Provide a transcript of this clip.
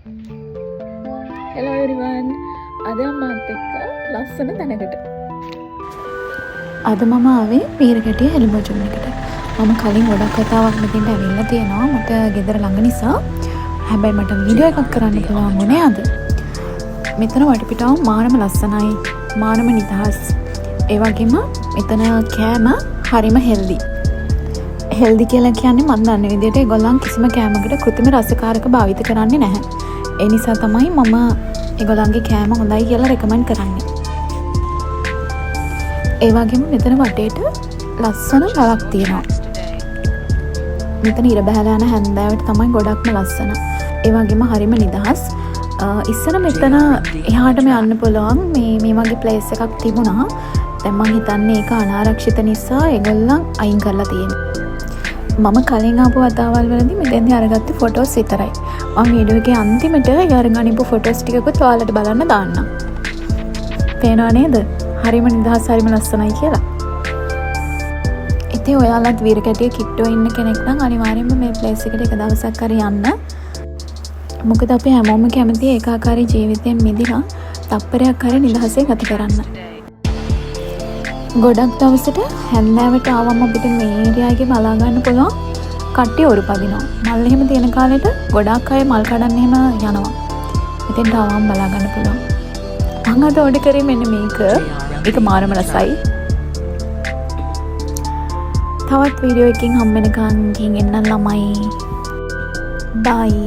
Hello everyone. අද මාත් එක්ක ලස්සන තැනකට. අද මම ආවේ පීරකැටිය හෙලිබොජුන් එකට. මම කලින් ගොඩක් කතාවක් මෙතෙන්ට ඇවිල්ලා තියෙනවා. මට ගෙදර ළඟ නිසා. හැබැයි මට වීඩියෝ එකක් කරන්න පුළුවන් වුණේ අද. මෙතන වටපිටාව මානම ලස්සනයි. මානම නිදහස්. ඒ වගේම මෙතන කෑම හරිම හෙල්දි. හෙල්දි කියලා කියන්නේ මම දන්න විදිහට ඒගොල්ලන් කිසිම කෑමකට කෘත්‍රිම රසකාරක භාවිත කරන්නේ නැහැ. ඒ නිසා තමයි මම ඒගොල්ලන්ගේ කෑම හොඳයි කියලා රෙකමන්ඩ් කරන්නේ. ඒ වගේම මෙතන වටේට ලස්සන රළක් තියෙනවා. මෙතන ඉර බහලා යන හැන්දෑවට තමයි ගොඩක්ම ලස්සන. ඒ වගේම හරිම නිදහස්. ඉස්සර මෙතන එහාටම යන්න පුළුවන් මේ වගේ ප්ලේස් එකක් තිබුණා. දැන් මම හිතන්නේ ඒක අනාරක්ෂිත නිසා ඒගොල්ලන් අයින් කරලා තියෙනවා. මම කලින් ආපු වතාවල් වලදී මෙතෙන්දී අරගත්ත ෆොටෝස් විතරයි. මම වීඩියෝ එකේ අන්තිමට යාරන් අනිපු ෆොටෝස් ටිකකුත් ඔයාලට බලන්න දාන්නම්. පේනව නේද? හරිම නිදහස් හරිම ලස්සනයි කියලා. ඉතින් ඔයාලත් වීරකැටිය කිට්ටෝ ඉන්න කෙනෙක් නම් අනිවාර්යයෙන්ම මේ ප්ලේස් එකට එක දවසක් හරි යන්න. මොකද අපි හැමෝම කැමති ඒකාකාරී ජීවිතයෙන් මිදිලා තප්පරයක් හරි නිදහසේ ගත කරන්න. ගොඩක් දවසට හැන්දෑවට ආවම අපිට මේ ඒරියා එකේ බලා ගන්න පුළුවන් කට්ටිය ඔරු පදිනවා. මල් එහෙම තියෙන කාලෙට ගොඩක් අය මල් කඩන්න එහෙම යනවා. මෙතෙන්ට ආවම බලා ගන්න පුළුවන්. මම අද ඕඩර් කරේ මෙන්න මේක. ඒක මාරම රසයි. තවත් වීඩියෝ එකකින් හම්බ වෙනකන් ගිහින් එන්න ළමයි. බයි.